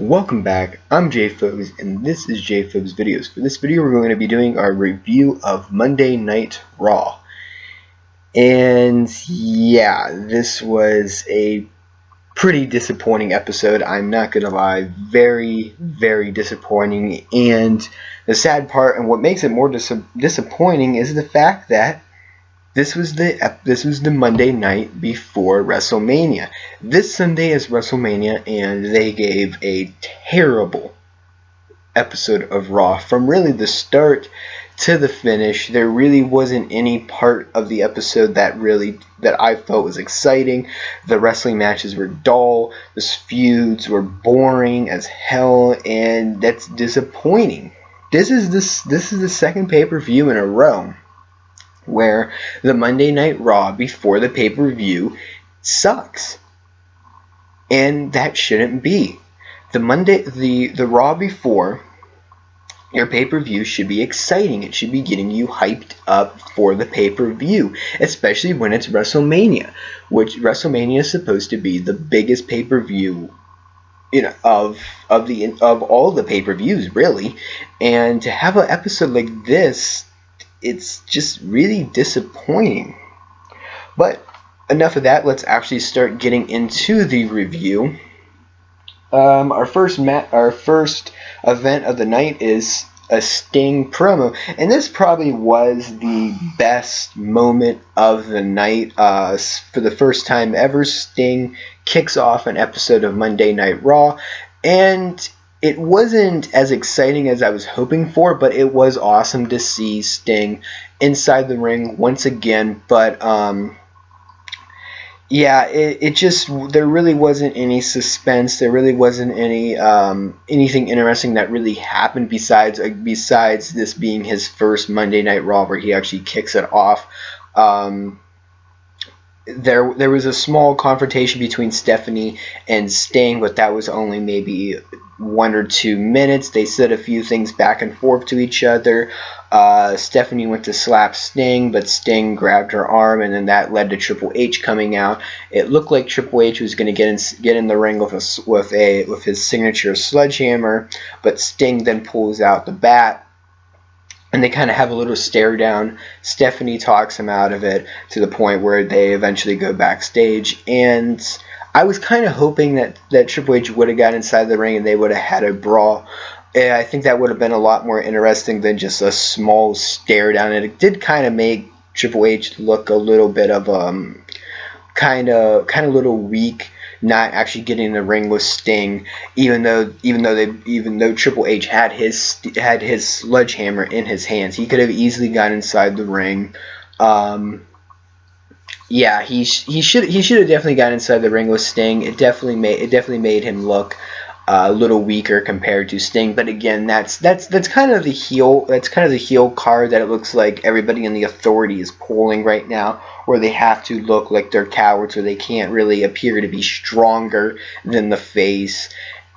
Welcome back, I'm JFobes, and this is JFobes Videos. For this video, we're going to be doing our review of Monday Night Raw. And yeah, this was a pretty disappointing episode, I'm not going to lie. Very, very disappointing. And the sad part, and what makes it more disappointing, is the fact that this was the Monday night before WrestleMania. This Sunday is WrestleMania, and they gave a terrible episode of Raw. From really the start to the finish, there really wasn't any part of the episode that I felt was exciting. The wrestling matches were dull, the feuds were boring as hell, and that's disappointing. This is the second pay-per-view in a row where the Monday Night Raw before the pay-per-view sucks. And that shouldn't be. The Raw before your pay-per-view should be exciting. It should be getting you hyped up for the pay-per-view, especially when it's WrestleMania, which WrestleMania is supposed to be the biggest pay-per-view of all the pay-per-views, really. And to have an episode like this, it's just really disappointing. But enough of that. Let's actually start getting into the review. Our first event of the night is a Sting promo, and this probably was the best moment of the night. For the first time ever, Sting kicks off an episode of Monday Night Raw, and it wasn't as exciting as I was hoping for, but it was awesome to see Sting inside the ring once again. But yeah, it just, there really wasn't any suspense. There really wasn't any anything interesting that really happened besides this being his first Monday Night Raw where he actually kicks it off. There was a small confrontation between Stephanie and Sting, but that was only maybe 1 or 2 minutes. They said a few things back and forth to each other. Stephanie went to slap Sting, but Sting grabbed her arm, and then that led to Triple H coming out. It looked like Triple H was going to get in the ring with his signature sledgehammer, but Sting then pulls out the bat, and they kind of have a little stare down. Stephanie talks him out of it to the point where they eventually go backstage. And I was kind of hoping that Triple H would have got inside the ring and they would have had a brawl. I think that would have been a lot more interesting than just a small stare down. And it did kind of make Triple H look a little bit of kind of a little weak, not actually getting in the ring with Sting, even though Triple H had his sledgehammer in his hands. He could have easily got inside the ring. Yeah, he should have definitely got inside the ring with Sting. It definitely made him look a little weaker compared to Sting. But again, that's kind of the heel card that it looks like everybody in the Authority is pulling right now, where they have to look like they're cowards, or they can't really appear to be stronger than the face.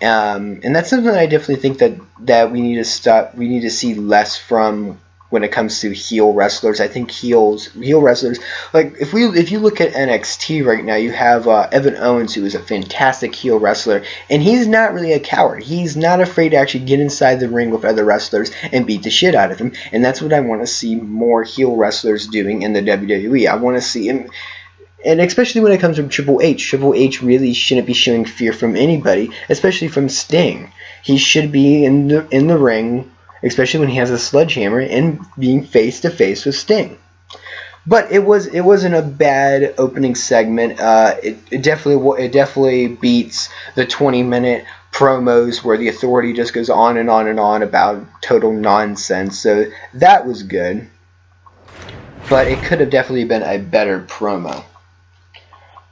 And that's something that I definitely think that we need to stop. We need to see less from when it comes to heel wrestlers. I think heel wrestlers, like if you look at NXT right now, you have Evan Owens, who is a fantastic heel wrestler, and he's not really a coward. He's not afraid to actually get inside the ring with other wrestlers and beat the shit out of them, and that's what I want to see more heel wrestlers doing in the WWE. I want to see him. And especially when it comes to Triple H. Triple H really shouldn't be showing fear from anybody, especially from Sting. He should be in the ring, especially when he has a sledgehammer, and being face to face with Sting. But it wasn't a bad opening segment. It definitely beats the 20-minute promos where the Authority just goes on and on and on about total nonsense. So that was good. But it could have definitely been a better promo.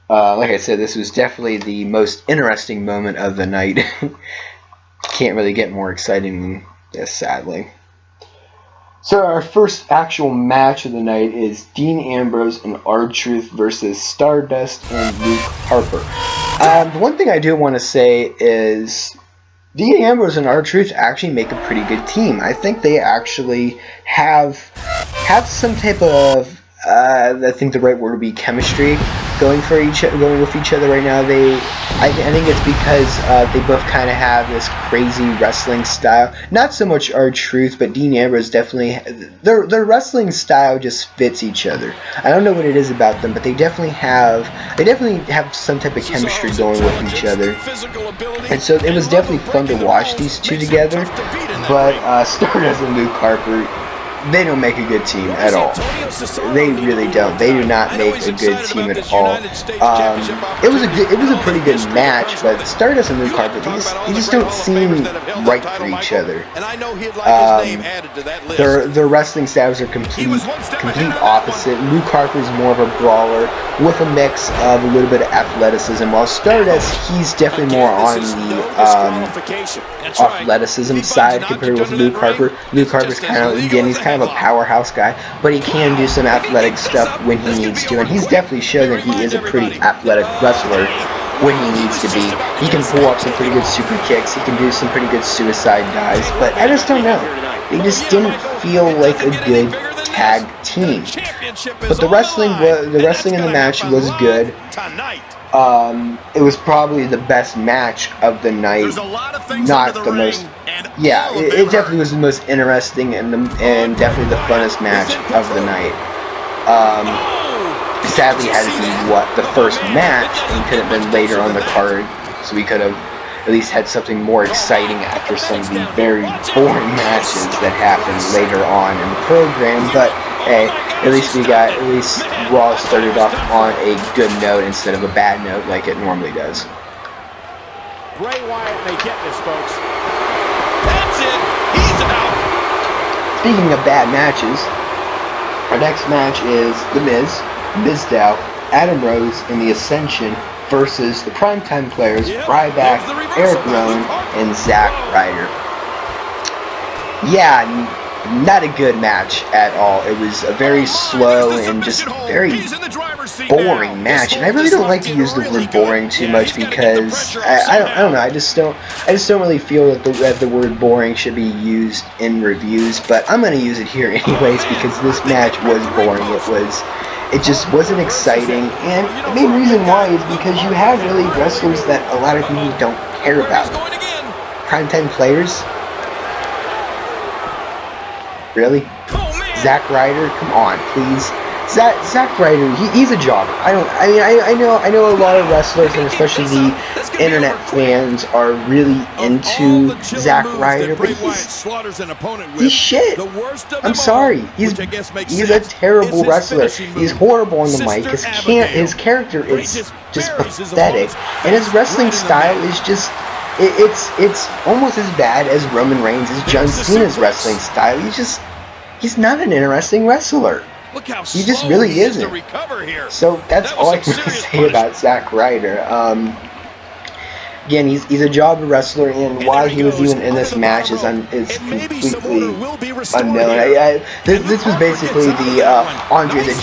Like I said, this was definitely the most interesting moment of the night. Can't really get more exciting than this, sadly. So our first actual match of the night is Dean Ambrose and R-Truth versus Stardust and Luke Harper. The one thing I do want to say is Dean Ambrose and R-Truth actually make a pretty good team. I think they actually have some type of, I think the right word would be chemistry going with each other right now. I think it's because they both kind of have this crazy wrestling style. Not so much R-Truth, but Dean Ambrose definitely. Their wrestling style just fits each other. I don't know what it is about them, but they definitely have some type of chemistry going with each other. And so it was definitely fun to watch these two together. But Stardust and Luke Harper, they don't make a good team at all. They really don't. They do not make a good team at all. It was a pretty good match, but Stardust and Luke Harper, they just don't seem right for each other. Their wrestling styles are complete opposite. Luke Harper's more of a brawler with a mix of a little bit of athleticism, while Stardust, he's definitely more on the athleticism side compared with Luke Harper. Luke Harper's he's kind of a powerhouse guy, but he can do some athletic stuff when he needs to, and he's definitely shown that he is a pretty athletic wrestler when he needs to be. He can pull up some pretty good super kicks, he can do some pretty good suicide dives, but I just don't know. They just didn't feel like a good tag team. But the wrestling in the match was good. It was probably the best match of the night. Not the most. Yeah, it definitely was the most interesting and definitely the funnest match of the night. Sadly, it had to be the first match, and could have been later on the card, so we could have at least had something more exciting after some of the very boring matches that happened later on in the program. But hey, at least Raw started off on a good note instead of a bad note like it normally does. Bray Wyatt may get this, folks. That's it. He's out. Speaking of bad matches, our next match is The Miz, Mizdow, Adam Rose, and The Ascension versus the Primetime Players, Ryback, Eric Rowan, and Zack Ryder. Yeah, not a good match at all. It was a very slow and just very boring match, and I really don't like to use the word boring too much because I don't know. I just don't really feel that the word boring should be used in reviews. But I'm gonna use it here anyways because this match was boring. It just wasn't exciting, and the main reason why is because you have really wrestlers that a lot of people don't care about. Primetime Players. Really? Zack Ryder? Come on, please. Zack Ryder, he's a jobber. I know a lot of wrestlers, and especially the internet fans, are really into Zack Ryder, but he's shit. I'm sorry. He's a terrible wrestler. He's horrible on the mic. His character is just pathetic, and his wrestling style is just. It's almost as bad as Roman Reigns' John Cena's wrestling style. He's not an interesting wrestler. He just really isn't. So that's all I can really say about Zack Ryder. Again, he's a jobber wrestler, and why he was even in this match is completely unknown. This was basically the Andre the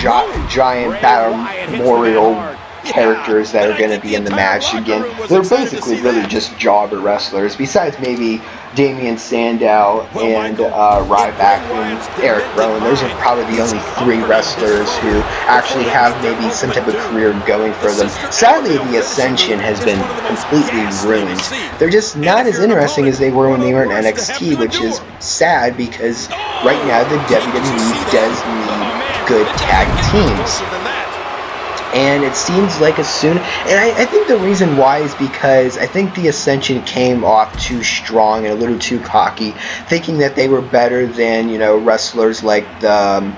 Giant Battle Memorial characters that are going to be in the match. Again, they're basically really just jobber wrestlers, besides maybe Damian Sandow and Ryback and Eric Rowan. Those are probably the only three wrestlers who actually have maybe some type of career going for them. Sadly, the Ascension has been completely ruined. They're just not as interesting as they were when they were in NXT, which is sad because right now the WWE does need good tag teams. And it seems like I think the reason why is because I think the Ascension came off too strong and a little too cocky, thinking that they were better than, wrestlers like the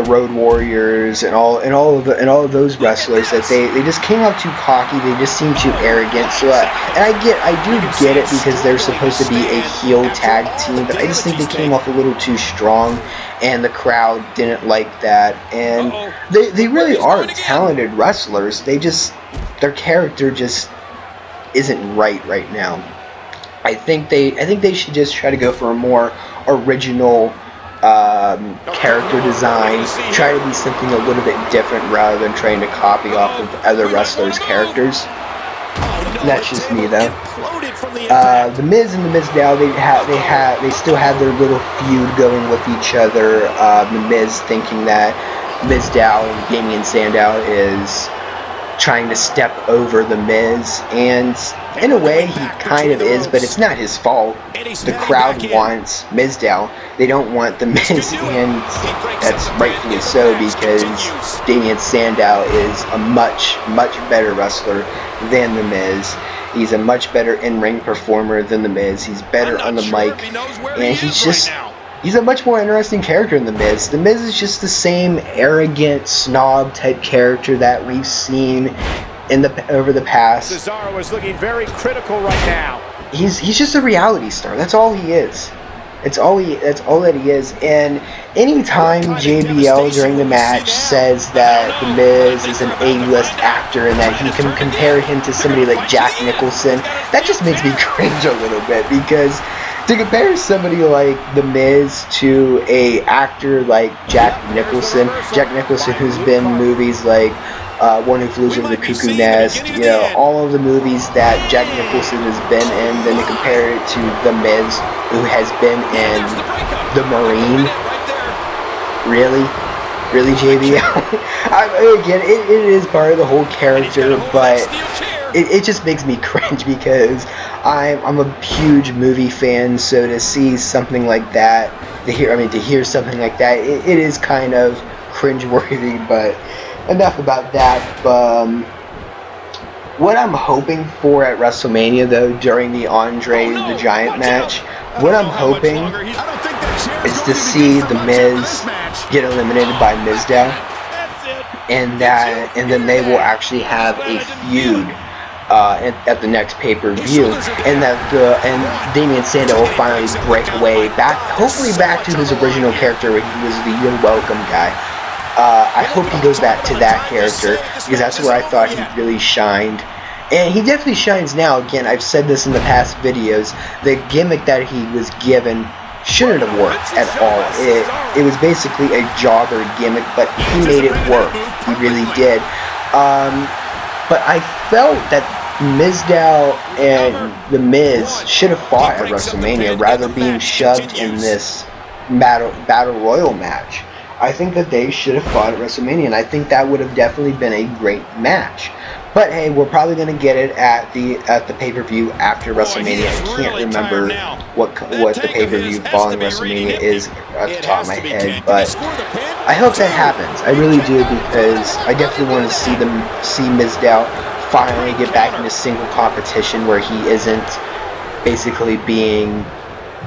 Road Warriors and all of those wrestlers, that they just came off too cocky. They just seemed too arrogant. So I do get it because they're supposed to be a heel tag team, but I just think they came off a little too strong, and the crowd didn't like that. And they really are talented wrestlers. Their character just isn't right now. I think they should just try to go for a more original character design, try to be something a little bit different rather than trying to copy off of other wrestlers' characters. That's just me, though. The Miz and the Mizdow, they still have their little feud going with each other. The Miz thinking that Mizdow and Damien Sandow is trying to step over The Miz, and in a way he kind of is, but it's not his fault. The crowd wants Mizdow. They don't want The Miz, and that's rightfully so, because Damien Sandow is a much better wrestler than The Miz. He's a much better in-ring performer than The Miz. He's better on the mic, and he's a much more interesting character than The Miz. The Miz is just the same arrogant snob type character that we've seen over the past. Cesaro is looking very critical right now. He's just a reality star. That's all he is. That's all that he is. And anytime JBL during the match says that The Miz is an A-list actor and that he can compare him to somebody like Jack Nicholson, that just makes me cringe a little bit, because to compare somebody like The Miz to a actor like Jack Nicholson who's been in movies like One Who Flew Over the Cuckoo Nest, you know, all of the movies that Jack Nicholson has been in, then to compare it to The Miz, who has been in The Marine. Really, JBL? Again, it is part of the whole character, but it just makes me cringe, because I'm a huge movie fan, so to see something like that, to hear something like that, it is kind of cringe-worthy. But enough about that. What I'm hoping for at WrestleMania, though, during the Andre the Giant match, what I'm hoping is to see The Miz get eliminated by Mizdow, and then they will actually have a feud at the next pay-per-view, and and Damien Sandow will finally break away hopefully back to his original character where he was the You're Welcome guy. I hope he goes back to that character, because that's where I thought he really shined. And he definitely shines now. Again, I've said this in the past videos, the gimmick that he was given shouldn't have worked at all. It was basically a jobber gimmick, but he made it work. He really did. But I felt that Mizdow and The Miz should have fought at WrestleMania rather than being shoved in this battle royal match. I think that they should have fought at WrestleMania, and I think that would have definitely been a great match. But hey, we're probably going to get it at the pay-per-view after WrestleMania. I can't remember what the pay-per-view following WrestleMania is at the top of my head, but I hope that happens. I really do, because I definitely want to see Mizdow finally get back into single competition where he isn't basically being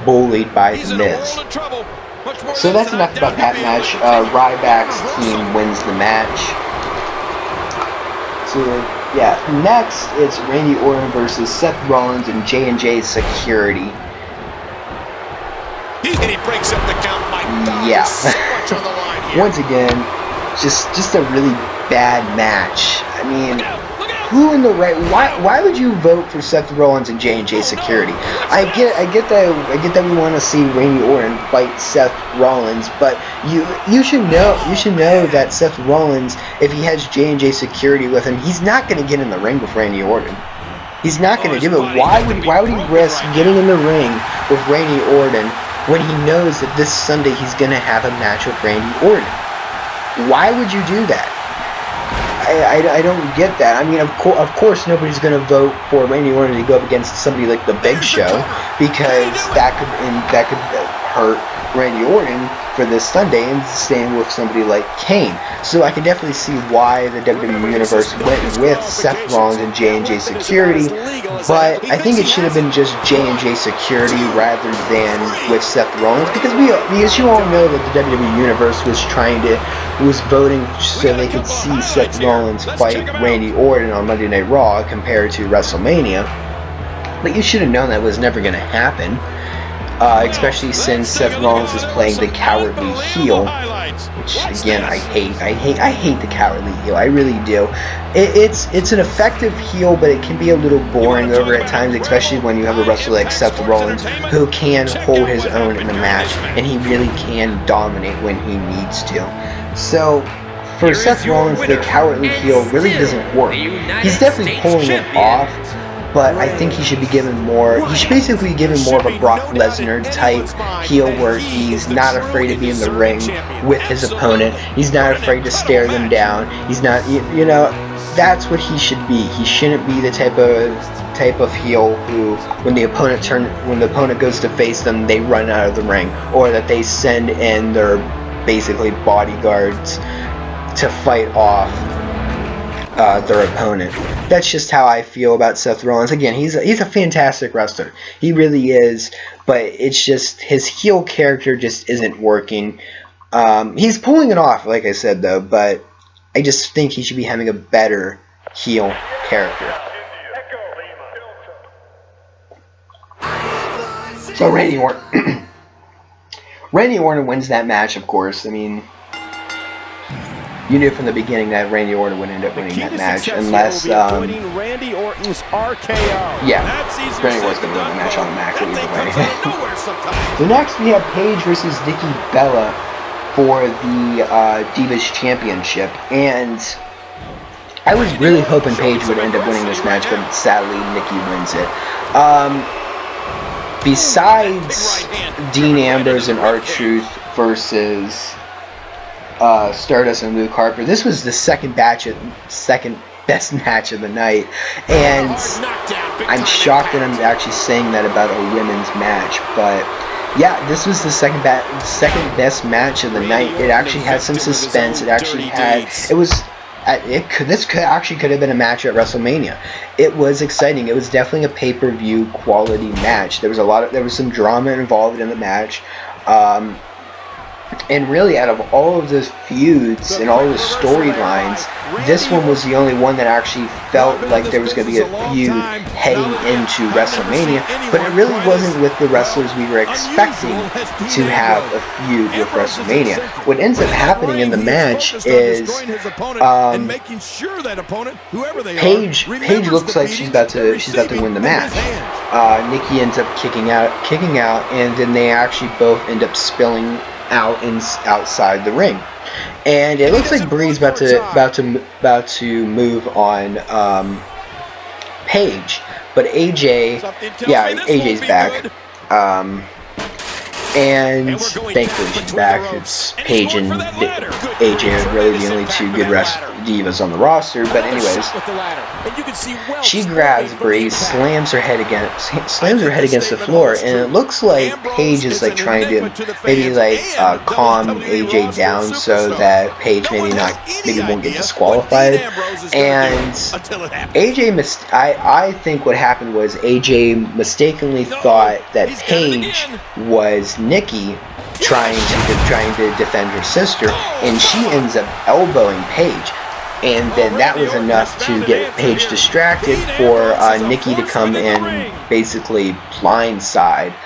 bullied by The Miz. So that's enough about that match. Ryback's team wins the match. So yeah, next it's Randy Orton versus Seth Rollins and J&J Security. And he breaks up the count. Yeah. Once again, just a really bad match. I mean, who in the right? Why would you vote for Seth Rollins and J&J Security? I get that we want to see Randy Orton fight Seth Rollins, but you should know that Seth Rollins, if he has J&J Security with him, he's not going to get in the ring with Randy Orton. He's not going to do it. Why would he risk getting in the ring with Randy Orton when he knows that this Sunday he's going to have a match with Randy Orton? Why would you do that? I don't get that. I mean, of course, nobody's going to vote for Randy Orton to go up against somebody like The Big Show, because that could hurt Randy Orton for this Sunday, and same with somebody like Kane. So I can definitely see why the WWE Universe went with Seth Rollins and J&J Security, but I think it should have been just J&J Security rather than with Seth Rollins, because you all know that the WWE Universe was voting so they could see Seth Rollins fight Randy Orton on Monday Night Raw compared to WrestleMania. But you should have known that was never going to happen, especially since Seth Rollins is playing the cowardly heel, which again I hate the cowardly heel. I really do. It's an effective heel, but it can be a little boring over at times, especially when you have a wrestler like Seth Rollins who can hold his own in a match, and he really can dominate when he needs to. So for Seth Rollins, the cowardly heel really doesn't work. He's definitely pulling it off, but I think he should be given more. He should basically be given more of a Brock Lesnar type heel, where he's not afraid to be in the ring with his opponent. He's not afraid to stare them down. He's not, you know, that's what he should be. He shouldn't be the type of heel who, when the opponent goes to face them, they run out of the ring, or that they send in their basically bodyguards to fight off their opponent. That's just how I feel about Seth Rollins. Again, he's a fantastic wrestler. He really is, but it's just his heel character just isn't working. He's pulling it off, like I said, though, but I just think he should be having a better heel character. So Randy Orton, Randy Orton wins that match, of course. I mean, you knew from the beginning that Randy Orton would end up winning that match, unless, Randy Orton's RKO. Yeah, Randy Orton's going to win the match on the Mac either way. So next we have Paige versus Nikki Bella for the Divas Championship, and I was really hoping Paige would end up winning this match, but sadly Nikki wins it. Besides Dean Ambrose and R-Truth versus Stardust and Luke Harper, this was the second best match of the night, and I'm shocked that I'm actually saying that about a women's match, but yeah, this was the second best match of the night. It actually had some suspense. It actually had, this could have been a match at WrestleMania. It was exciting. It was definitely a pay-per-view quality match. There was some drama involved in the match. And really, out of all of those feuds and all of the storylines, this one was the only one that actually felt like there was going to be a feud heading into WrestleMania, but it really wasn't with the wrestlers we were expecting to have a feud with WrestleMania. What ends up happening in the match is Paige looks like she's about to win the match. Nikki ends up kicking out, and then they actually both end up spilling out outside the ring, and it looks like Brie's about to move on Paige, but AJ's back, and thankfully she's back. It's Paige and AJ are really the only two good divas on the roster, but anyways, she grabs Brie, slams her head against the floor, and it looks like Paige is like trying to maybe calm AJ down so that Paige maybe won't get disqualified. And I think what happened was AJ mistakenly thought that Paige was Nikki trying to defend her sister, and she ends up elbowing Paige. And then that was enough to get Paige distracted for Nikki to come in and basically blindside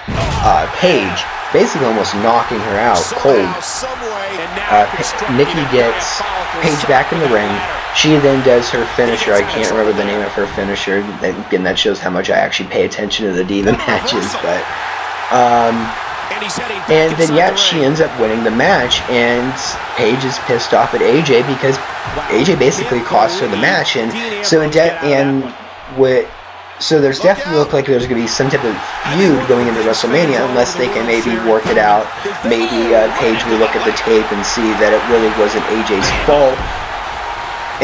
Paige, basically almost knocking her out cold. Nikki gets Paige back in the ring. She then does her finisher. I can't remember the name of her finisher. Again, that shows how much I actually pay attention to the Diva matches. But and then she ends up winning the match, and Paige is pissed off at AJ because AJ basically cost her the match, and so there's definitely look like there's going to be some type of feud going into WrestleMania, unless they can maybe work it out. Maybe Paige will look at the tape and see that it really wasn't AJ's fault.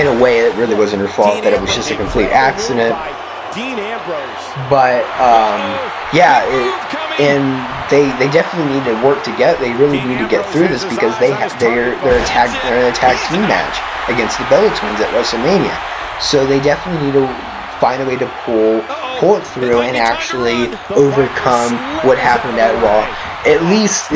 In a way, it really wasn't her fault, that it was just a complete accident. But they definitely need to work together. They really need to get through this because they're in a tag team match against the Bella Twins at WrestleMania. So they definitely need to find a way to pull it through and actually overcome what happened at Raw. At least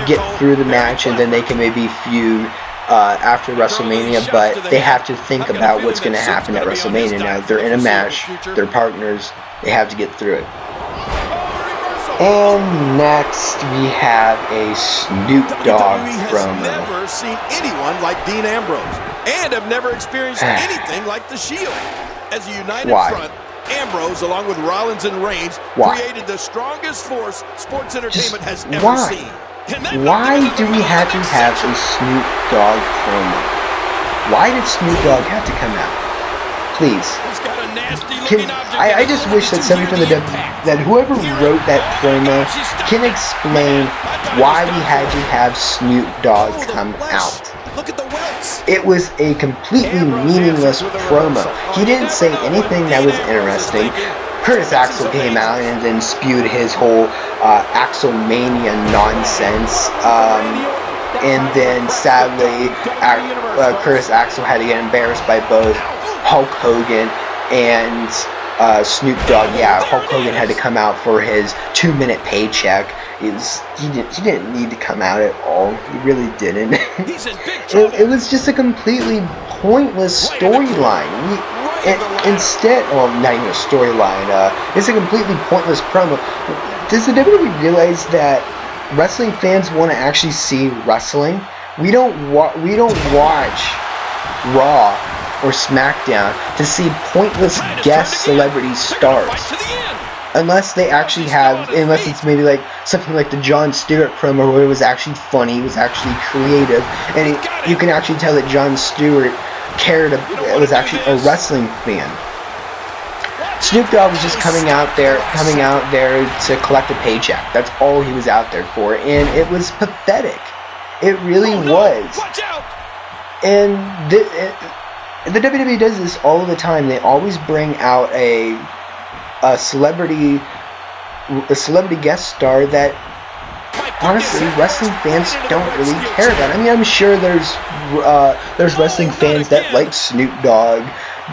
get through the match, and then they can maybe feud after WrestleMania, but they have to think about what's going to happen at WrestleMania. Now, they're in a match, they're partners, they have to get through it. And next, we have a Snoop Dogg promo. I've never seen anyone like Dean Ambrose, and have never experienced anything like the Shield. As a united front, Ambrose, along with Rollins and Reigns, created the strongest force sports entertainment has ever seen. Why do we have to have a Snoop Dogg promo? Why did Snoop Dogg have to come out? please. I just wish that somebody from that whoever wrote that promo can explain why we had to have Snoop Dogg come out. It was a completely meaningless promo. He didn't say anything that was interesting. Curtis Axel came out and then spewed his whole Axelmania nonsense. And then sadly, Curtis Axel had to get embarrassed by both Hulk Hogan and Snoop Dogg. Yeah, Hulk Hogan had to come out for his 2-minute paycheck. He didn't need to come out at all. He really didn't. It was just a completely pointless storyline. Instead, well, not even a storyline. It's a completely pointless promo. Does the WWE realize that wrestling fans want to actually see wrestling? We don't watch Raw or SmackDown to see pointless guest celebrity stars. Unless they actually have, unless it's maybe like something like the Jon Stewart promo where it was actually funny, it was actually creative, and you can actually tell that Jon Stewart was actually a wrestling fan. Snoop Dogg was just coming out there to collect a paycheck. That's all he was out there for, and it was pathetic. It really was. And the WWE does this all the time. They always bring out a celebrity guest star that honestly wrestling fans don't really care about. I mean, I'm sure there's wrestling fans that like Snoop Dogg,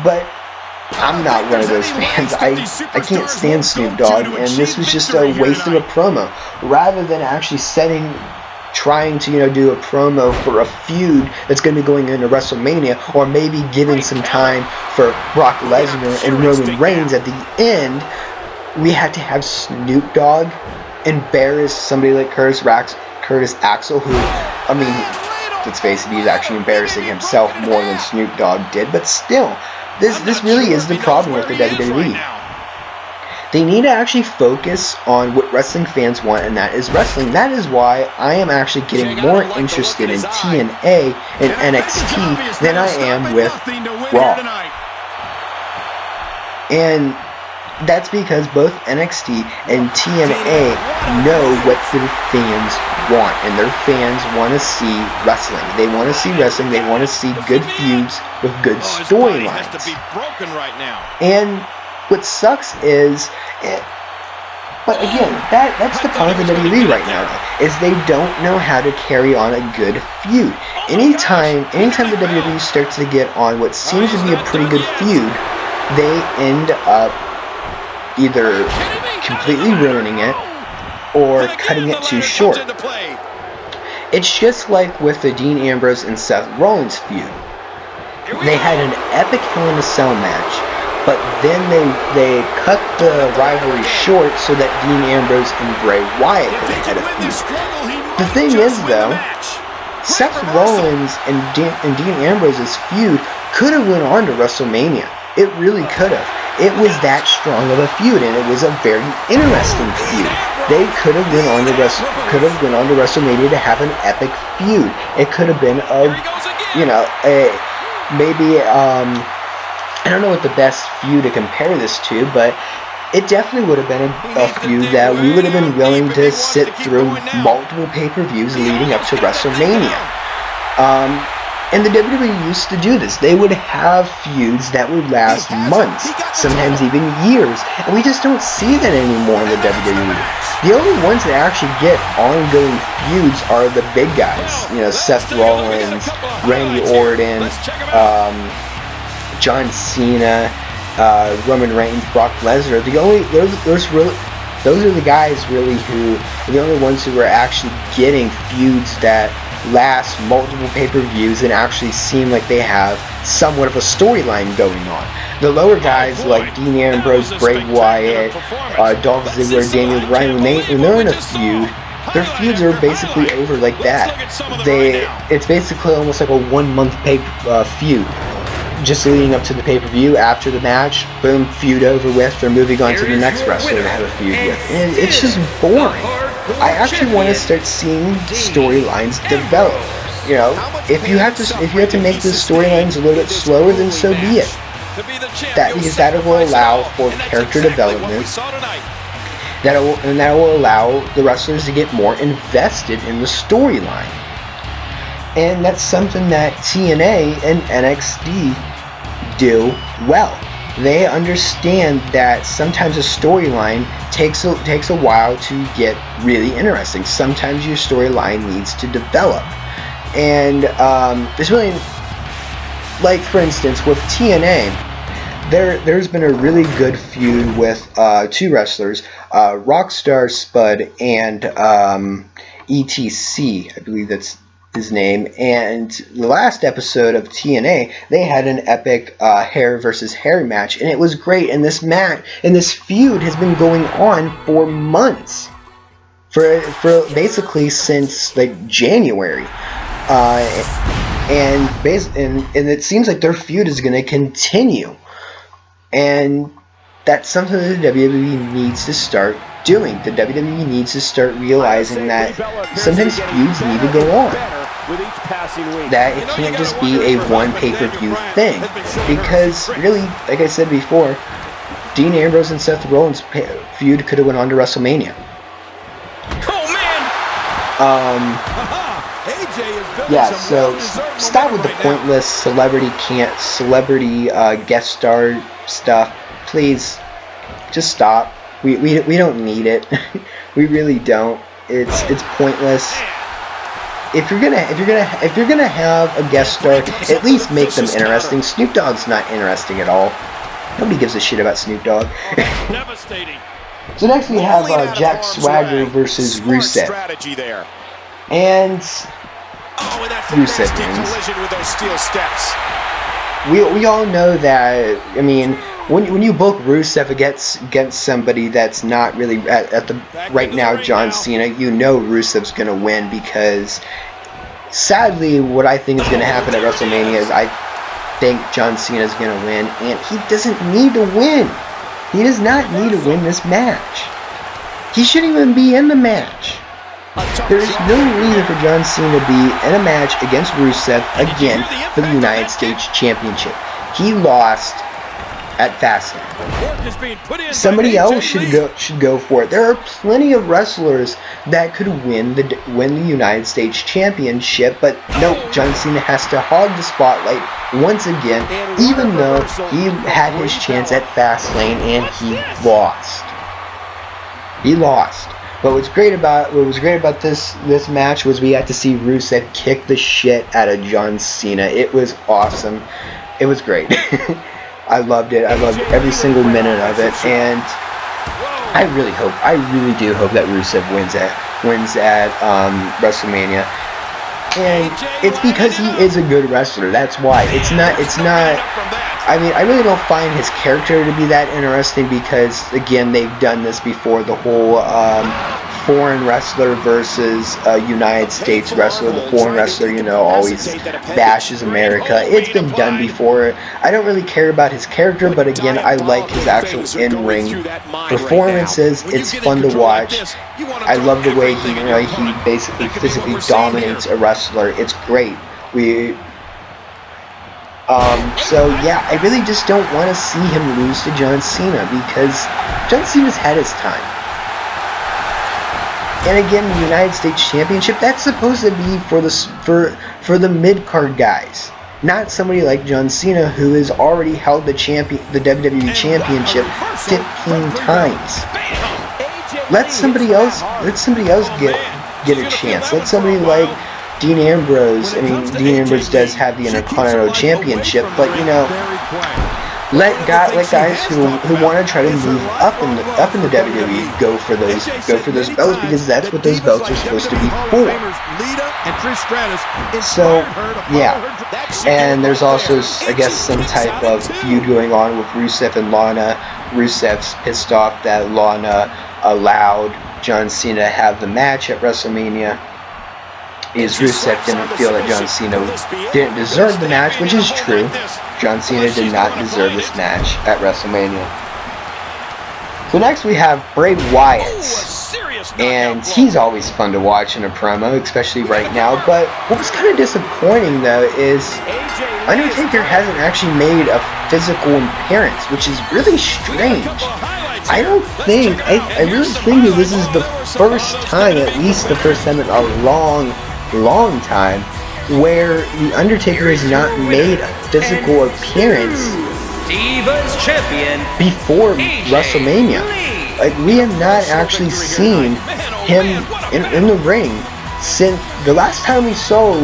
but I'm not one of those fans. I can't stand Snoop Dogg, and this was just a waste of a promo. Rather than actually trying to do a promo for a feud that's going to be going into WrestleMania, or maybe giving some time for Brock Lesnar and Roman Reigns at the end, we had to have Snoop Dogg embarrass somebody like Curtis Axel, who, I mean, let's face it, he's actually embarrassing himself more than Snoop Dogg did, but still, this really is the problem with the WWE. They need to actually focus on what wrestling fans want, and that is wrestling. That is why I am actually getting more interested in TNA and NXT than I am with Raw. And that's because both NXT and TNA know what their fans want, and their fans want to see wrestling. They want to see wrestling. They want to see good feuds with good storylines. And what sucks is, but again, that's the problem with the WWE right now, is they don't know how to carry on a good feud. Anytime the WWE starts to get on what seems to be a pretty good feud, they end up either completely ruining it or cutting it too short. It's just like with the Dean Ambrose and Seth Rollins feud. They had an epic Hell in a Cell match, but then they cut the rivalry short so that Dean Ambrose and Bray Wyatt could have had a feud. The thing is, though, Seth Rollins and Dean Ambrose's feud could have went on to WrestleMania. It really could have. It was that strong of a feud, and it was a very interesting feud. They could have went on to WrestleMania to have an epic feud. It could have been I don't know what the best feud to compare this to, but it definitely would have been a feud that we would have been willing to sit through multiple pay-per-views leading up to WrestleMania. And the WWE used to do this. They would have feuds that would last months, sometimes even years, and we just don't see that anymore in the WWE. The only ones that actually get ongoing feuds are the big guys. Seth Rollins, Randy Orton, John Cena, Roman Reigns, Brock Lesnar. Those are the guys really who are the only ones who are actually getting feuds that last multiple pay-per-views and actually seem like they have somewhat of a storyline going on. The lower guys like Dean Ambrose, Bray Wyatt, Dolph Ziggler, Daniel Bryan, when they're in a feud, their feuds are basically over like that. It's basically almost like a 1-month feud. Just leading up to the pay-per-view, after the match, boom, feud over with, they're moving on to the next wrestler to have a feud with. And it's just boring. I actually want to start seeing storylines develop. If you have to make the storylines a little bit slower, then so be it. Because that will allow for character development. That will allow the wrestlers to get more invested in the storyline. And that's something that TNA and NXT do well. They understand that sometimes a storyline takes a while to get really interesting. Sometimes your storyline needs to develop. And it's really, like for instance, with TNA, there's been a really good feud with two wrestlers, Rockstar Spud and ETC, I believe that's his name. And the last episode of TNA, they had an epic hair versus hair match, and it was great. And this feud has been going on for months, for basically since like January. And it seems like their feud is going to continue, and that's something that the WWE needs to start doing. The WWE needs to start realizing that sometimes feuds need to go on, that it can't just be a one pay-per-view thing, because really, like I said before, Dean Ambrose and Seth Rollins feud could have went on to WrestleMania. Yeah, so stop with the pointless celebrity guest star stuff, please. Just stop. We don't need it. We really don't. It's pointless. If you're gonna have a guest star, at least make them interesting. Snoop Dogg's not interesting at all. Nobody gives a shit about Snoop Dogg. So next we have Jack Swagger versus Rusev. And Rusev wins. We all know that. I mean, when you book Rusev against somebody that's not really at the right now, John Cena, you know Rusev's gonna win, because sadly, what I think is gonna happen at WrestleMania is I think John Cena's gonna win, and he doesn't need to win. He does not need to win this match. He shouldn't even be in the match. There is no reason for John Cena to be in a match against Rusev again for the United States Championship. He lost at Fastlane. Somebody else should go for it. There are plenty of wrestlers that could win the United States Championship, but nope, John Cena has to hog the spotlight once again, even though he had his chance at Fastlane and he lost. He lost. But what was great about this match was we got to see Rusev kick the shit out of John Cena. It was awesome. It was great. I loved it. I loved every single minute of it, and I really do hope that Rusev wins at WrestleMania. And it's because he is a good wrestler. That's why. It's not. I mean, I really don't find his character to be that interesting, because again, they've done this before. The whole foreign wrestler versus United States wrestler. The foreign wrestler, always bashes America. It's been done before. I don't really care about his character, but again, I like his actual in-ring performances. It's fun to watch. I love the way he basically physically dominates a wrestler. It's great. So yeah, I really just don't want to see him lose to John Cena, because John Cena's had his time. And again, the United States Championship, that's supposed to be for the mid-card guys, not somebody like John Cena, who has already held the WWE Championship 15 times. Let somebody else get a chance. Let somebody like Dean Ambrose. I mean, Dean Ambrose does have the Intercontinental Championship, but let guys who want to try to move up in the WWE go for those belts, because that's what those belts are supposed to be for. So yeah, and there's also, I guess, some type of feud going on with Rusev and Lana. Rusev's pissed off that Lana allowed John Cena to have the match at WrestleMania. Rusev didn't feel that John Cena didn't deserve the match, which is true. John Cena did not deserve this match at WrestleMania. So next we have Bray Wyatt and he's always fun to watch in a promo, especially right now. But what was kind of disappointing, though, is Undertaker hasn't actually made a physical appearance, which is really strange. I really think that this is the first time, at least the first time in a long time, where the Undertaker has not made a physical appearance before WrestleMania. Like, we have not actually seen him in the ring since the last time we saw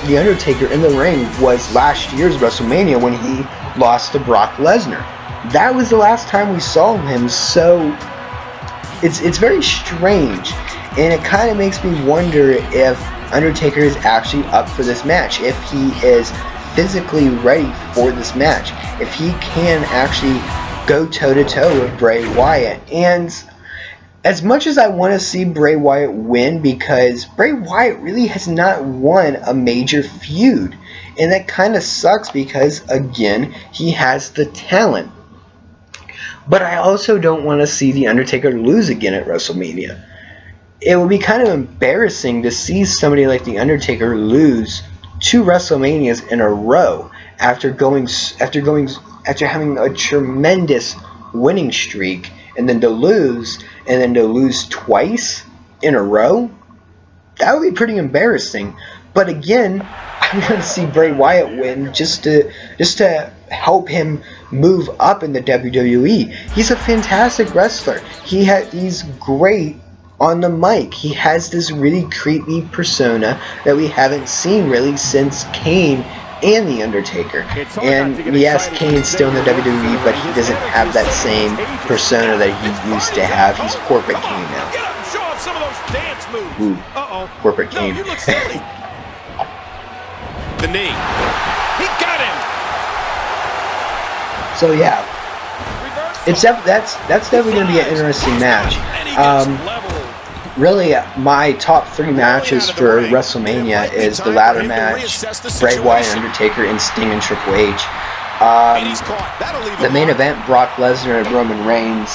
the Undertaker in the ring was last year's WrestleMania when he lost to Brock Lesnar. That was the last time we saw him, so it's very strange, and it kind of makes me wonder if Undertaker is actually up for this match, if he is physically ready for this match, if he can actually go toe-to-toe with Bray Wyatt. And as much as I want to see Bray Wyatt win, because Bray Wyatt really has not won a major feud, and that kind of sucks because, again, he has the talent. But I also don't want to see The Undertaker lose again at WrestleMania. It would be kind of embarrassing to see somebody like The Undertaker lose 2 WrestleManias in a row after having a tremendous winning streak, and then to lose twice in a row. That would be pretty embarrassing. But again, I'm going to see Bray Wyatt win just to help him move up in the WWE. He's a fantastic wrestler. He's great on the mic. He has this really creepy persona that we haven't seen really since Kane and The Undertaker. And yes, Kane's still in the WWE, but he doesn't have that same persona that he used to have. He's corporate Kane now. Ooh, corporate Kane. The knee. He got him. So yeah, that's definitely going to be an interesting match. Really, my top 3 matches for WrestleMania is the ladder match, Bray Wyatt, Undertaker, and Sting and Triple H. The main event, Brock Lesnar and Roman Reigns.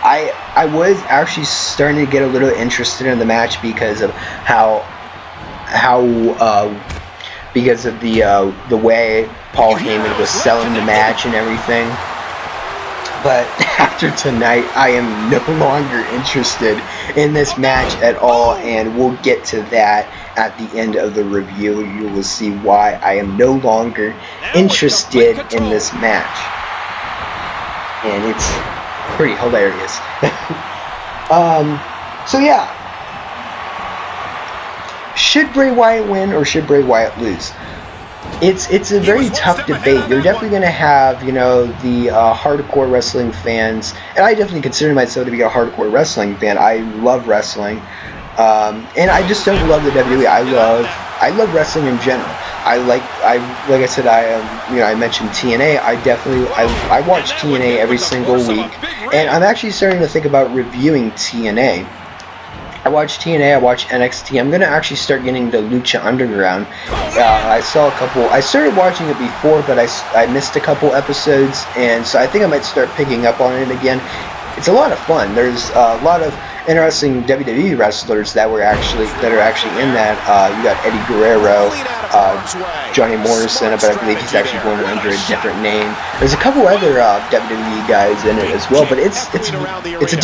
I was actually starting to get a little interested in the match because of the way Paul Heyman was selling the match and everything. But after tonight, I am no longer interested in this match at all, and we'll get to that at the end of the review. You will see why I am no longer interested in this match. And it's pretty hilarious. So yeah. Should Bray Wyatt win or should Bray Wyatt lose? It's a very tough debate. You're definitely going to have, the hardcore wrestling fans, and I definitely consider myself to be a hardcore wrestling fan. I love wrestling, and I just don't love the WWE. I love wrestling in general. I mentioned TNA. I watch TNA every single week, and I'm actually starting to think about reviewing TNA. I watch TNA, I watch NXT. I'm going to actually start getting the Lucha Underground. I started watching it before, but I missed a couple episodes, and so I think I might start picking up on it again. It's a lot of fun. There's a lot of interesting WWE wrestlers that are actually in that. You got Eddie Guerrero, Johnny Morrison, but I believe he's actually going under a different name. There's a couple other WWE guys in it as well, but it's a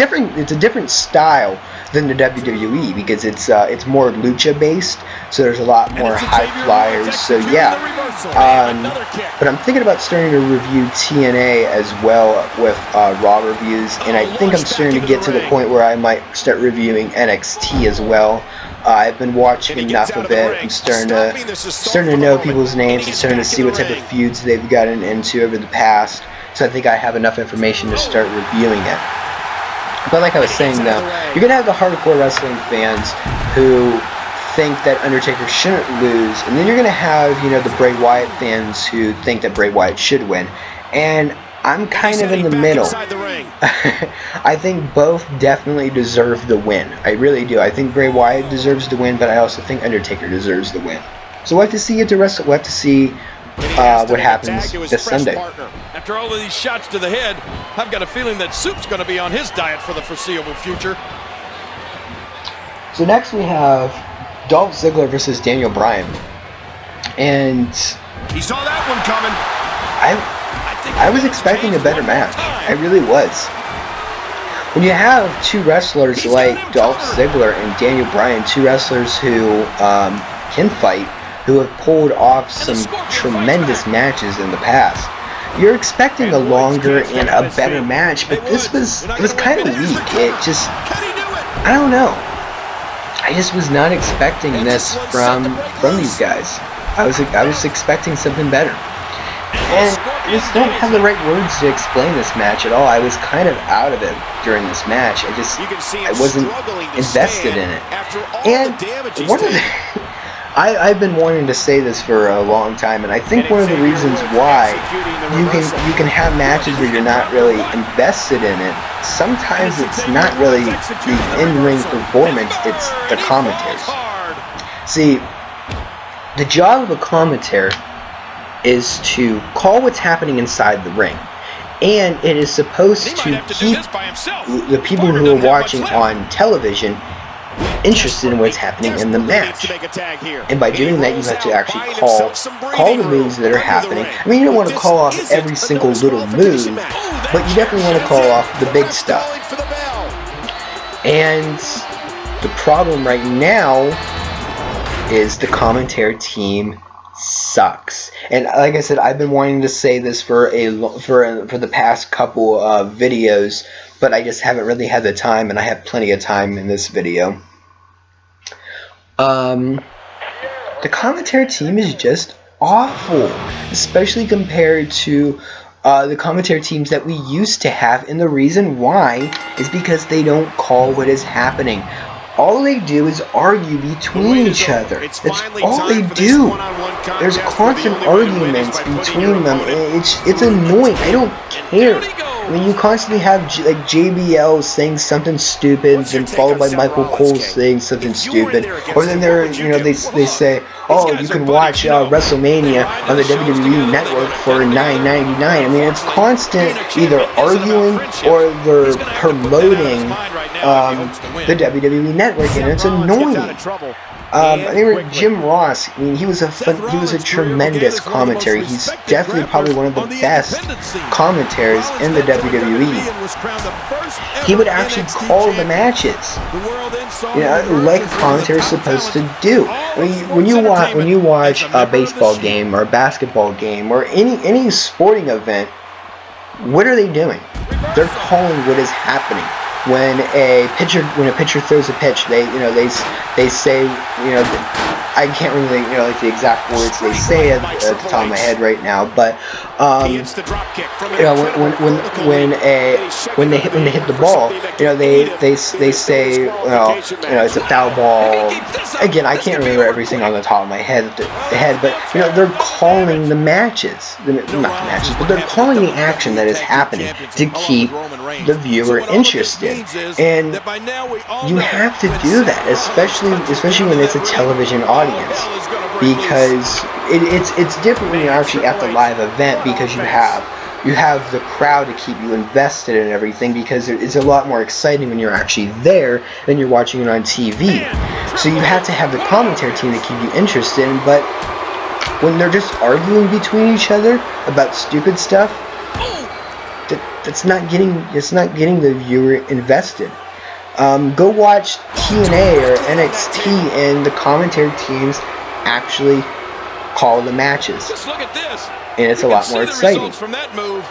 different style than the WWE because it's more lucha based. So there's a lot more high flyers. So yeah, but I'm thinking about starting to review TNA as well with Raw reviews, and I think I'm starting to get to the point where I might start reviewing NXT as well. I've been watching enough of it and starting to know people's names and starting to see what type of feuds they've gotten into over the past. So I think I have enough information to start reviewing it. But like I was saying though, you're going to have the hardcore wrestling fans who think that Undertaker shouldn't lose, and then you're going to have, the Bray Wyatt fans who think that Bray Wyatt should win. And I'm kind of in the middle. I think both definitely deserve the win. I really do. I think Bray Wyatt deserves the win, but I also think Undertaker deserves the win. So we'll have to see We'll have to see what happens this Sunday. After all of these shots to the head, I've got a feeling that Soup's going to be on his diet for the foreseeable future. So next we have Dolph Ziggler versus Daniel Bryan. And he saw that one coming. I was expecting a better match. I really was. When you have two wrestlers like Dolph Ziggler and Daniel Bryan, two wrestlers who can fight, who have pulled off some tremendous matches in the past, you're expecting a longer and a better match, but it was kind of weak. It just, I don't know. I just was not expecting this from these guys. I was expecting something better. And I just don't have the right words to explain this match at all. I was kind of out of it during this match. I wasn't invested in it. And one of the I've been wanting to say this for a long time, and I think one of the reasons why you can have matches where you're not really invested in it, sometimes it's not really the in-ring performance, it's the commentators. See, the job of a commentator is to call what's happening inside the ring, and it is supposed to keep the people who are watching on television interested in what's happening in the match. And by doing that, you have to actually call the moves that are happening. I mean, you don't want to call off every single little move, but you definitely want to call off the big stuff. And the problem right now is the commentary team sucks. And like I said, I've been wanting to say this for the past couple of videos, but I just haven't really had the time, and I have plenty of time in this video. The commentary team is just awful, especially compared to the commentary teams that we used to have, and the reason why is because they don't call what is happening. All they do is argue between each other. That's all they do. There's constant arguments between them. It's annoying. I don't care. I mean, you constantly have like JBL saying something stupid, then followed by Michael Cole saying something stupid, or then they say, oh, you can watch WrestleMania on the WWE Network for $9.99. I mean, it's constant either arguing or they're promoting the WWE Network, and it's annoying. I think Jim Ross, I mean, he was a tremendous commentary. He's definitely probably one of the best commentators in the WWE. He would actually call the matches, like a commentator is supposed to do. I mean, when you watch a baseball game or a basketball game or any sporting event, what are they doing? They're calling what is happening. When a pitcher throws a pitch, they say, I can't really like the exact words they say at the top of my head right now, but when they hit the ball, they say it's a foul ball. Again, I can't remember everything on the top of my head, but they're calling the matches, not the matches, but they're calling the action that is happening to keep the viewer interested. And you have to do that, especially when it's a television audience, because it's different when you're actually at the live event, because you have the crowd to keep you invested in everything, because it's a lot more exciting when you're actually there than you're watching it on TV. So you have to have the commentary team to keep you interested, but when they're just arguing between each other about stupid stuff, it's not getting the viewer invested. Go watch TNA or NXT, and the commentary teams actually call the matches. Just look at this. And it's a lot more exciting. From that move.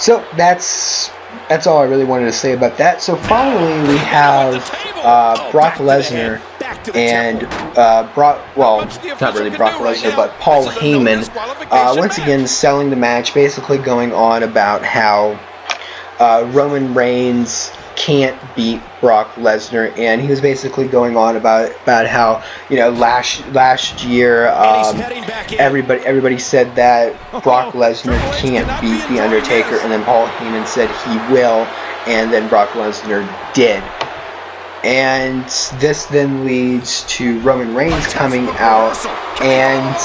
So that's all I really wanted to say about that. So finally we have Brock Lesnar and not really Brock Lesnar, but Paul Heyman once again selling the match, basically going on about how Roman Reigns can't beat Brock Lesnar, and he was basically going on about how last year everybody said that Brock Lesnar can't beat The Undertaker, and then Paul Heyman said he will, and then Brock Lesnar did. And this then leads to Roman Reigns coming out, and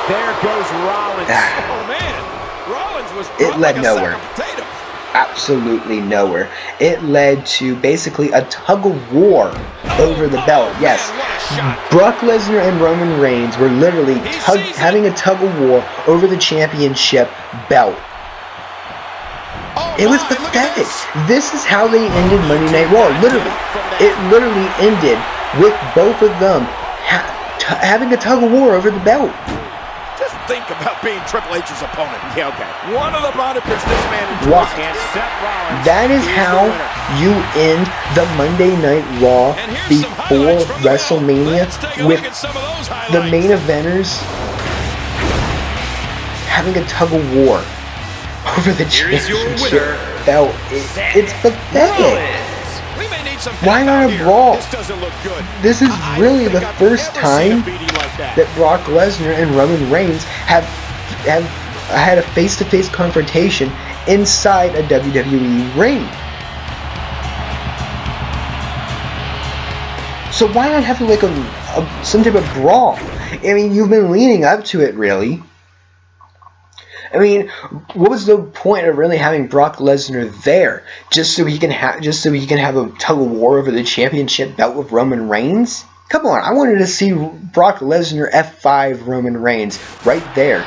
there goes Rollins. Oh man, Rollins was it led nowhere. absolutely nowhere. It led to basically a tug of war over the belt. Yes, Brock Lesnar and Roman Reigns were literally having a tug of war over the championship belt. It was pathetic. This is how they ended Monday Night Raw. Literally. It literally ended with both of them having a tug of war over the belt. Just think about being Triple H's opponent. Yeah, okay. One of the monikers this man enjoys. That is how you end the Monday Night Raw before WrestleMania with the main eventers having a tug of war over the championship belt. It's pathetic. Why not a brawl? This is really the first time that Brock Lesnar and Roman Reigns have had a face-to-face confrontation inside a WWE ring. So why not have like some type of brawl? I mean, you've been leading up to it, really. I mean, what was the point of really having Brock Lesnar there? Just so he can have a tug of war over the championship belt with Roman Reigns? Come on, I wanted to see Brock Lesnar F5 Roman Reigns right there.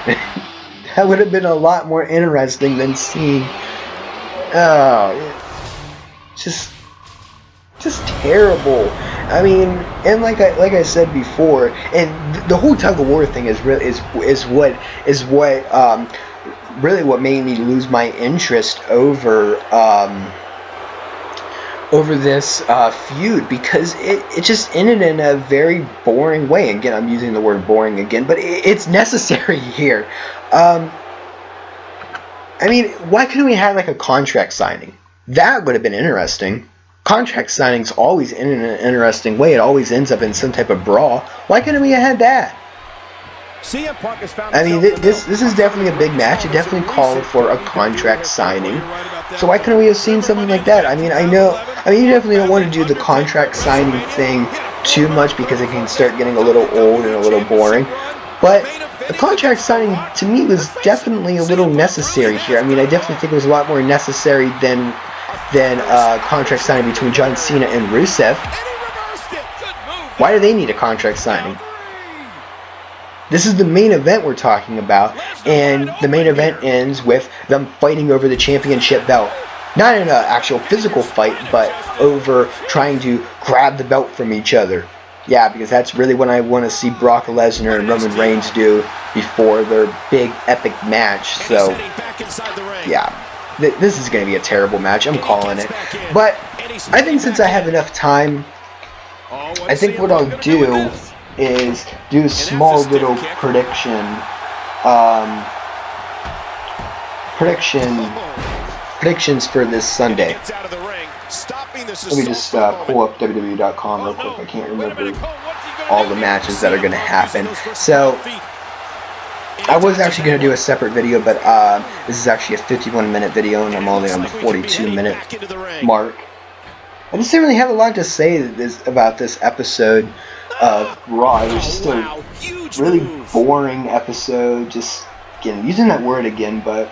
That would have been a lot more interesting than seeing just terrible. I mean, and like I said before, and the whole tug of war thing is really what made me lose my interest over this feud, because it just ended in a very boring way. Again, I'm using the word boring again, but it's necessary here. I mean, why couldn't we have like a contract signing? That would have been interesting. Contract signings always end in an interesting way. It always ends up in some type of brawl. Why couldn't we have had that? I mean, this is definitely a big match. It definitely called for a contract signing. So why couldn't we have seen something like that? I mean, you definitely don't want to do the contract signing thing too much because it can start getting a little old and a little boring. But the contract signing, to me, was definitely a little necessary here. I mean, I definitely think it was a lot more necessary than contract signing between John Cena and Rusev. Why do they need a contract signing? This is the main event we're talking about, and the main event ends with them fighting over the championship belt. Not in an actual physical fight, but over trying to grab the belt from each other. Yeah, because that's really what I want to see Brock Lesnar and Roman Reigns do before their big epic match. So, yeah, this is going to be a terrible match. I'm calling it. But I think since I have enough time, I think what I'll do is do a small little predictions for this Sunday. Let me just pull up WWE.com real quick. I can't remember all the matches that are going to happen. So I was actually going to do a separate video, but this is actually a 51-minute video, and I'm only on the 42-minute mark. I just didn't really have a lot to say about this episode of Raw. It was just a really boring episode. Just again using that word again, but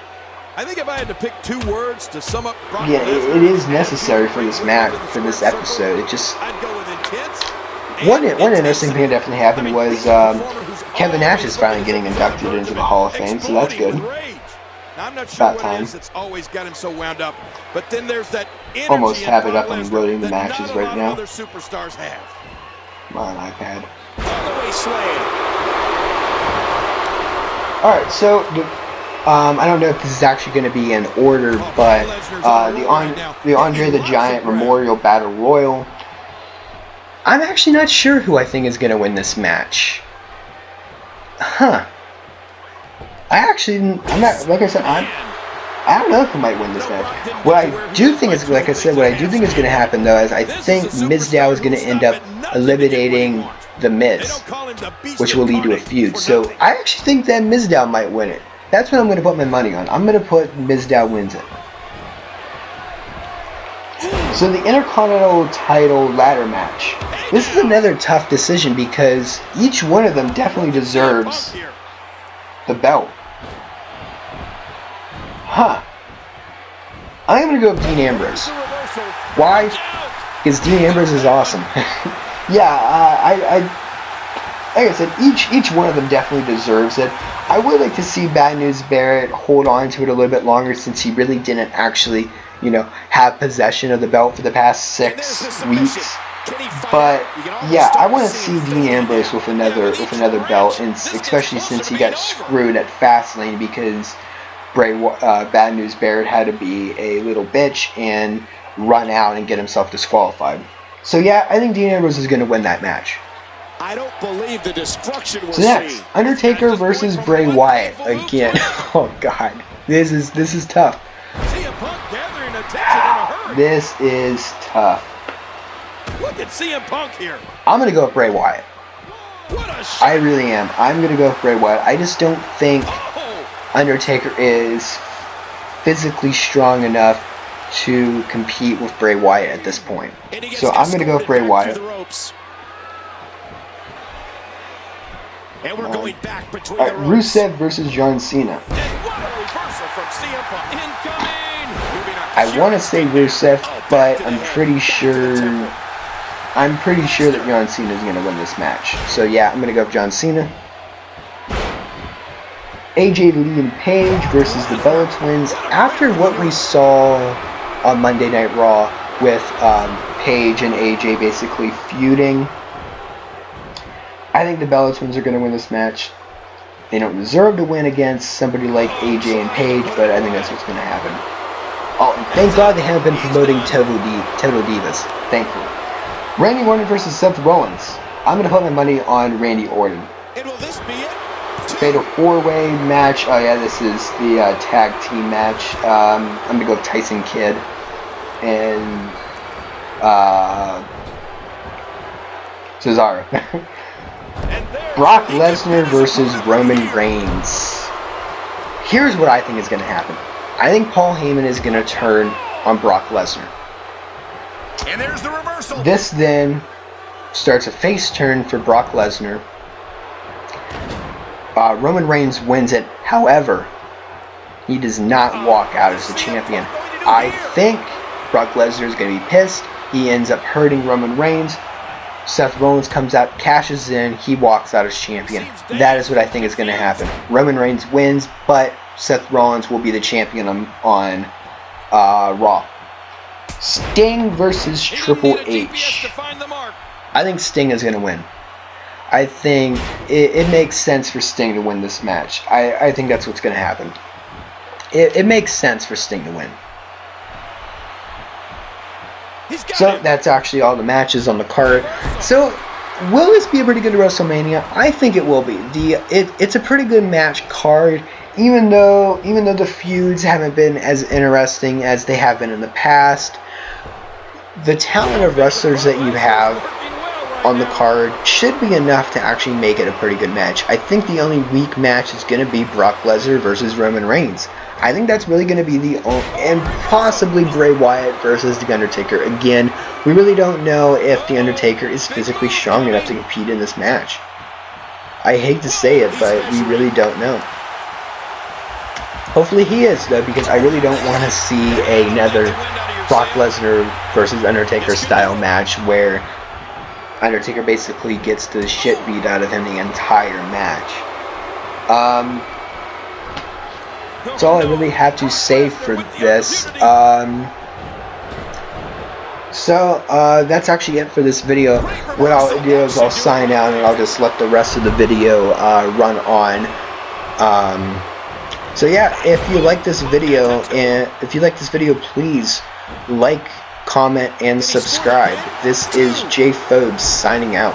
I think if I had to pick two words to sum up, yeah, it is necessary for this match, for this episode. It just one interesting thing that definitely happened was Kevin Nash is finally getting inducted into the Hall of Fame, so that's good. I'm not sure what it is that's always got him so wound up, but then there's that almost have it up and loading the matches right now. Other superstars have. On iPad. Alright, so I don't know if this is actually going to be in order, but the Andre the Giant Memorial Battle Royal, I'm actually not sure who I think is going to win this match. I'm not, like I said, I don't know who might win this match. What I do think is, like I said, what I do think is going to happen, though, is I think Mizdow is going to end up eliminating The Miz, which will lead to a feud. So I actually think that Mizdow might win it. That's what I'm going to put my money on. I'm going to put Mizdow wins it. So the Intercontinental title ladder match. This is another tough decision because each one of them definitely deserves the belt. I'm going to go with Dean Ambrose. Why? Because Dean Ambrose is awesome. Yeah, like I said, each one of them definitely deserves it. I would like to see Bad News Barrett hold on to it a little bit longer, since he really didn't actually, have possession of the belt for the past 6 weeks. But yeah, I want to see Dean Ambrose with another belt, and especially since he got screwed at Fastlane because Bad News Barrett had to be a little bitch and run out and get himself disqualified. So yeah, I think Dean Ambrose is going to win that match. I don't believe the destruction we're next, Undertaker versus Bray Wyatt again. Oh God, this is tough. This is tough. Look at CM Punk here. I'm gonna go with Bray Wyatt. I really am. I'm gonna go with Bray Wyatt. I just don't think Undertaker is physically strong enough to compete with Bray Wyatt at this point. So I'm gonna go with Bray Wyatt. And we're going back between Rusev versus John Cena. I want to say Rusev, but I'm pretty sure that John Cena is going to win this match. So yeah, I'm going to go with John Cena. AJ Lee and Paige versus the Bella Twins. After what we saw on Monday Night Raw with Paige and AJ basically feuding, I think the Bella Twins are going to win this match. They don't deserve to win against somebody like AJ and Paige, but I think that's what's going to happen. Oh, and thank God they haven't been promoting Total Divas. Thankfully. Randy Orton versus Seth Rollins. I'm going to put my money on Randy Orton. And will this be it? Fatal 4-way match. Oh yeah, this is the tag team match. I'm going to go with Tyson Kidd and Cesaro. Brock Lesnar versus Roman Reigns. Here's what I think is going to happen. I think Paul Heyman is going to turn on Brock Lesnar. And there's the reversal. This then starts a face turn for Brock Lesnar. Roman Reigns wins it. However, he does not walk out as the champion. I think Brock Lesnar is going to be pissed. He ends up hurting Roman Reigns. Seth Rollins comes out, cashes in, he walks out as champion. That is what I think is going to happen. Roman Reigns wins, but Seth Rollins will be the champion on Raw. Sting versus Triple H. I think Sting is going to win. I think it makes sense for Sting to win this match. I think that's what's going to happen. It makes sense for Sting to win. So that's actually all the matches on the card. So will this be a pretty good WrestleMania? I think it will be. It's a pretty good match card, even though the feuds haven't been as interesting as they have been in the past. The talent of wrestlers that you have on the card should be enough to actually make it a pretty good match. I think the only weak match is going to be Brock Lesnar versus Roman Reigns. I think that's really going to be the only, and possibly Bray Wyatt versus The Undertaker. Again, we really don't know if The Undertaker is physically strong enough to compete in this match. I hate to say it, but we really don't know. Hopefully he is, though, because I really don't want to see another Brock Lesnar versus Undertaker style match where Undertaker basically gets the shit beat out of him the entire match. That's all I really have to say for this. That's actually it for this video. What I'll do is I'll sign out and I'll just let the rest of the video run on. So yeah, if you like this video, please like, comment, and subscribe. This is Jay Phobes signing out.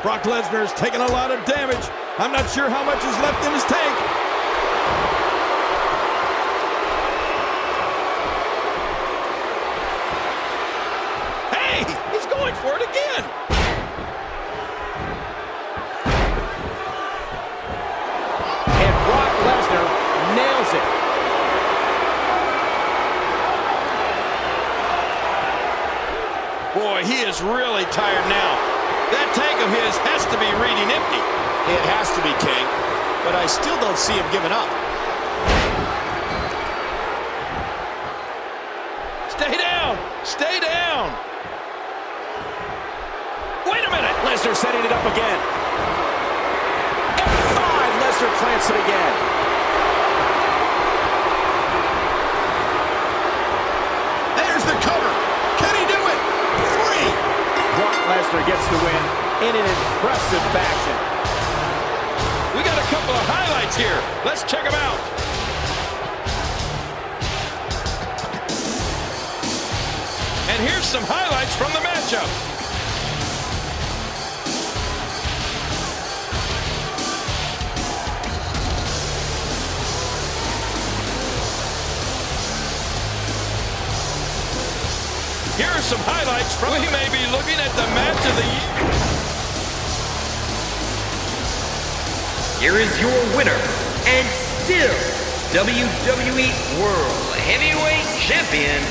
Brock Lesnar's taking a lot of damage. I'm not sure how much is left in his tank. Hey, he's going for it again. And Brock Lesnar nails it. Boy, he is really tired now. That tank of his has to be reading empty. It has to be, King. But I still don't see him giving up. Stay down! Stay down! Wait a minute! Lesnar setting it up again. F5, Lesnar plants it again. There's the cover. Can he do it? 3. Brock Lesnar gets the win in an impressive fashion. We got a couple of highlights here. Let's check them out. And here's some highlights from the matchup. Here are some highlights from. We may be looking at the match of the year. Here is your winner, and still WWE World Heavyweight Champion,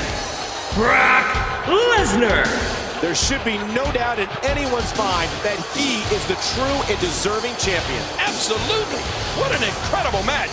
Brock Lesnar. There should be no doubt in anyone's mind that he is the true and deserving champion. Absolutely. What an incredible match.